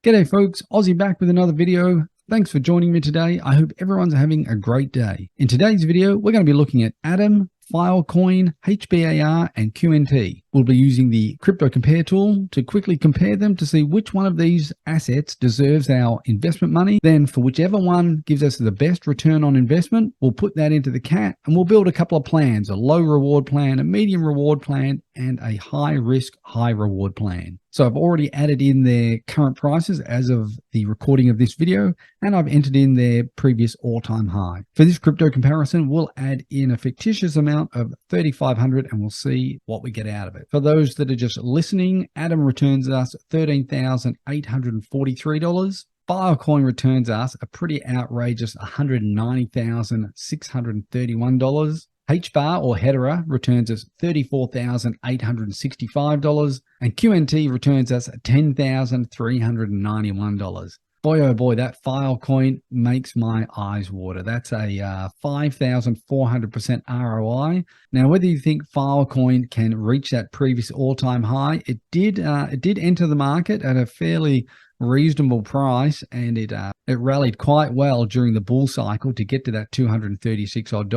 G'day folks, Ozzy back with another video. Thanks for joining me today. I hope everyone's having a great day. In today's video, we're going to be looking at Atom, Filecoin, HBAR, and QNT. We'll be using the Crypto Compare tool to quickly compare them to see which one of these assets deserves our investment money. Then for whichever one gives us the best return on investment, we'll put that into the cat and we'll build a couple of plans, a low reward plan, a medium reward plan, and a high risk, high reward plan. So I've already added in their current prices as of the recording of this video, and I've entered in their previous all-time high. For this crypto comparison, we'll add in a fictitious amount of 3,500 and we'll see what we get out of it. For those that are just listening, Atom returns us $13,843. Filecoin returns us a pretty outrageous $190,631. HBAR or Hedera returns us $34,865, and QNT returns us $10,391. Boy, oh boy, that Filecoin makes my eyes water. That's a 5,400% ROI. Now, whether you think Filecoin can reach that previous all-time high, it did enter the market at a fairly reasonable price, and it rallied quite well during the bull cycle to get to that $236 odd.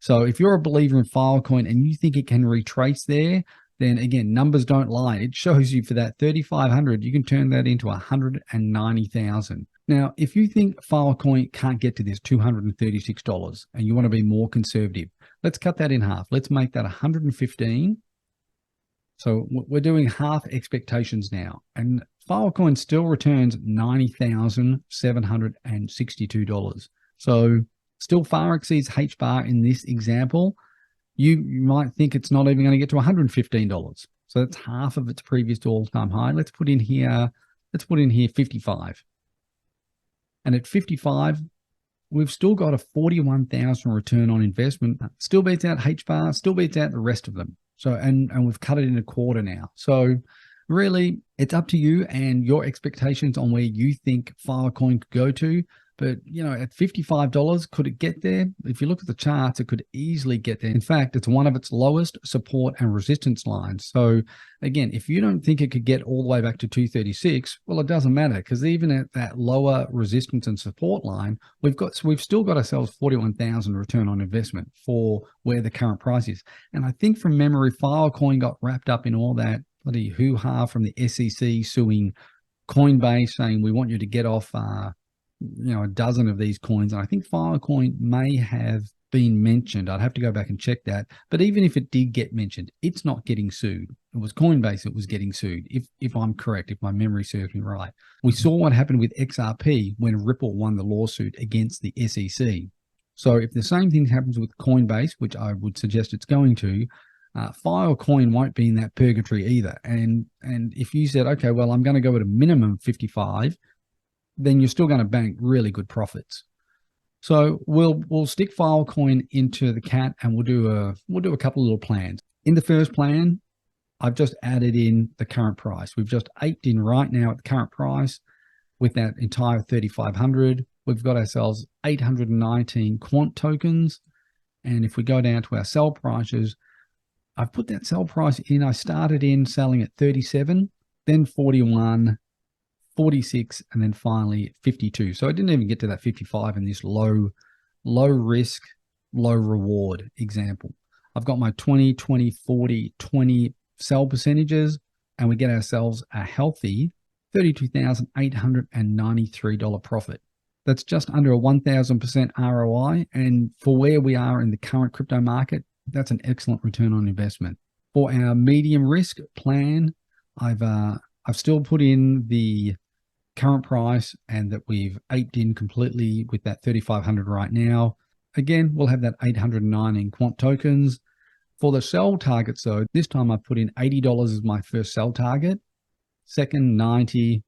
So if you're a believer in Filecoin and you think it can retrace there, then again, numbers don't lie. It shows you for that 3,500, you can turn that into 190,000. Now, if you think Filecoin can't get to this $236 and you want to be more conservative, let's cut that in half. Let's make that 115. So we're doing half expectations now. And Filecoin still returns $90,762. So still far exceeds HBAR in this example. You might think it's not even going to get to $115. So that's half of its previous all-time high. Let's put in here 55. And at 55, we've still got a 41,000 return on investment. Still beats out HBAR, still beats out the rest of them. So and we've cut it in a quarter now. So really, it's up to you and your expectations on where you think Filecoin could go to. But, you know, at $55, could it get there? If you look at the charts, it could easily get there. In fact, it's one of its lowest support and resistance lines. So again, if you don't think it could get all the way back to 236, well, it doesn't matter, because even at that lower resistance and support line, we've still got ourselves 41,000 return on investment for where the current price is. And I think from memory, Filecoin got wrapped up in all that bloody hoo-ha from the SEC suing Coinbase, saying we want you to get off a dozen of these coins. And I think Filecoin may have been mentioned. I'd have to go back and check that. But even if it did get mentioned, it's not getting sued. It was Coinbase that was getting sued, if I'm correct, if my memory serves me right. We saw what happened with XRP when Ripple won the lawsuit against the SEC. So if the same thing happens with Coinbase, which I would suggest it's going to, Filecoin won't be in that purgatory either. And if you said, okay, well, I'm going to go at a minimum 55, then you're still going to bank really good profits. So we'll stick Filecoin into the cat and we'll do a couple of little plans. In the first plan, I've just added in the current price. We've just aped in right now at the current price with that entire 3,500. We've got ourselves 819 quant tokens. And if we go down to our sell prices, I've put that sell price in. I started in selling at 37, then 41, 46, and then finally 52. So I didn't even get to that 55 in this low risk, low reward example. I've got my 20, 20, 40, 20 sell percentages, and we get ourselves a healthy $32,893 profit. That's just under a 1,000% ROI. And for where we are in the current crypto market, that's an excellent return on investment. For our medium risk plan, I've still put in the current price and that we've aped in completely with that 3,500 right now. Again, we'll have that 809 in quant tokens. For the sell targets though, this time I put in $80 as my first sell target, second 90,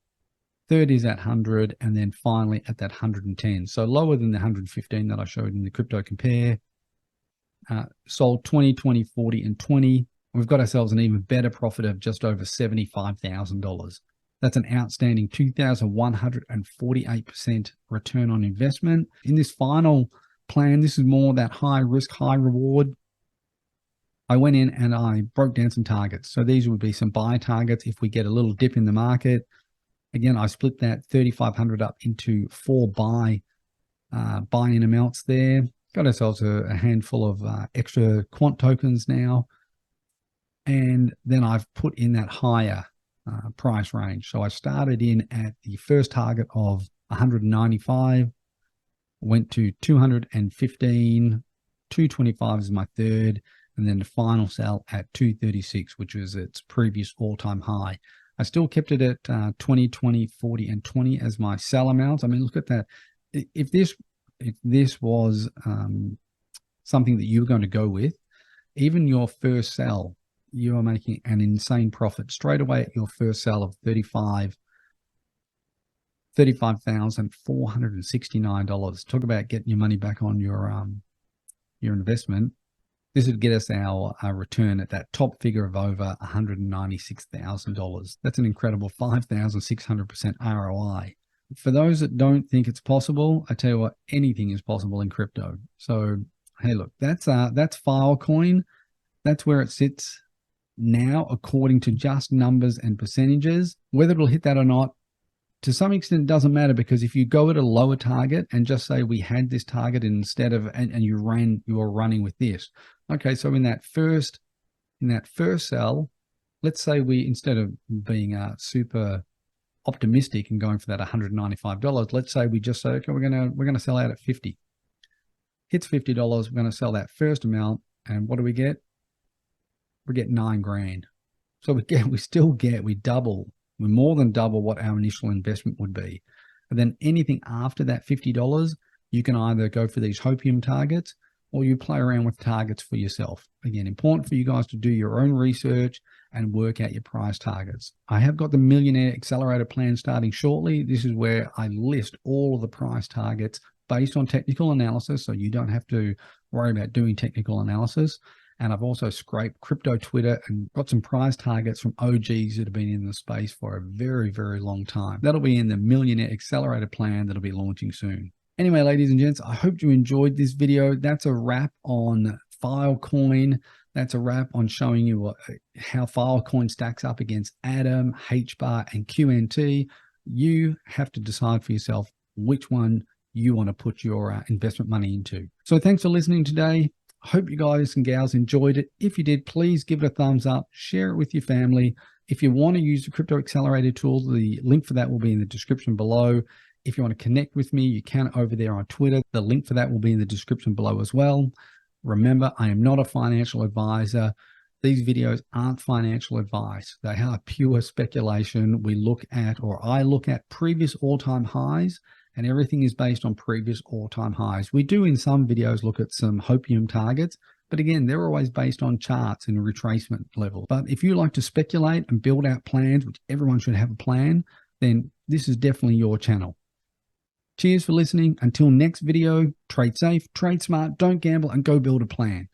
third is at 100, and then finally at that 110. So lower than the 115 that I showed in the Crypto Compare. Sold 20, 20, 40, and 20. We've got ourselves an even better profit of just over $75,000. That's an outstanding 2,148% return on investment. In this final plan. This is more that high risk, high reward. I went in and I broke down some targets. So these would be some buy targets if we get a little dip in the market. Again, I split that 3,500 up into 4 buy-in amounts there. Got ourselves a handful of extra quant tokens now. And then I've put in that higher price range. So I started in at the first target of 195, went to 215, 225 is my third, and then the final sell at 236, which was its previous all-time high. I still kept it at 20, 20, 40, and 20 as my sell amounts. I mean, look at that. If this was something that you were going to go with, even your first sell, you are making an insane profit straight away at your first sell of $35,469. Talk about getting your money back on your investment. This would get us our return at that top figure of over $196,000. That's an incredible 5,600% ROI. For those that don't think it's possible, I tell you what, anything is possible in crypto. So, hey, look, that's Filecoin. That's where it sits now, according to just numbers and percentages. Whether it'll hit that or not, to some extent, it doesn't matter, because if you go at a lower target and just say we had this target instead of, and you were running with this. Okay, so in that first sell, let's say we, instead of being super optimistic and going for that $195, let's say we just say, okay, we're gonna sell out at 50. Hits $50, we're gonna sell that first amount, and what do we get? We get $9,000. So we more than double what our initial investment would be. And then anything after that $50, you can either go for these hopium targets or you play around with targets for yourself. Again, important for you guys to do your own research and work out your price targets. I have got the Millionaire Accelerator plan starting shortly. This is where I list all of the price targets based on technical analysis, so you don't have to worry about doing technical analysis. And I've also scraped crypto Twitter and got some price targets from OGs that have been in the space for a very, very long time. That'll be in the Millionaire Accelerator plan that'll be launching soon. Anyway, ladies and gents, I hope you enjoyed this video. That's a wrap on Filecoin. That's a wrap on showing you how Filecoin stacks up against Atom, HBAR, and QNT. You have to decide for yourself which one you want to put your investment money into. So thanks for listening today. Hope you guys and gals enjoyed it. If you did, please give it a thumbs up, share it with your family. If you want to use the Crypto Accelerator tool, the link for that will be in the description below. If you want to connect with me, you can over there on Twitter. The link for that will be in the description below as well. Remember, I am not a financial advisor. These videos aren't financial advice. They are pure speculation. I look at previous all-time highs, and everything is based on previous all-time highs. We do in some videos look at some hopium targets, but again, they're always based on charts and retracement level. But if you like to speculate and build out plans, which everyone should have a plan, then this is definitely your channel. Cheers for listening. Until next video, trade safe, trade smart, don't gamble, and go build a plan.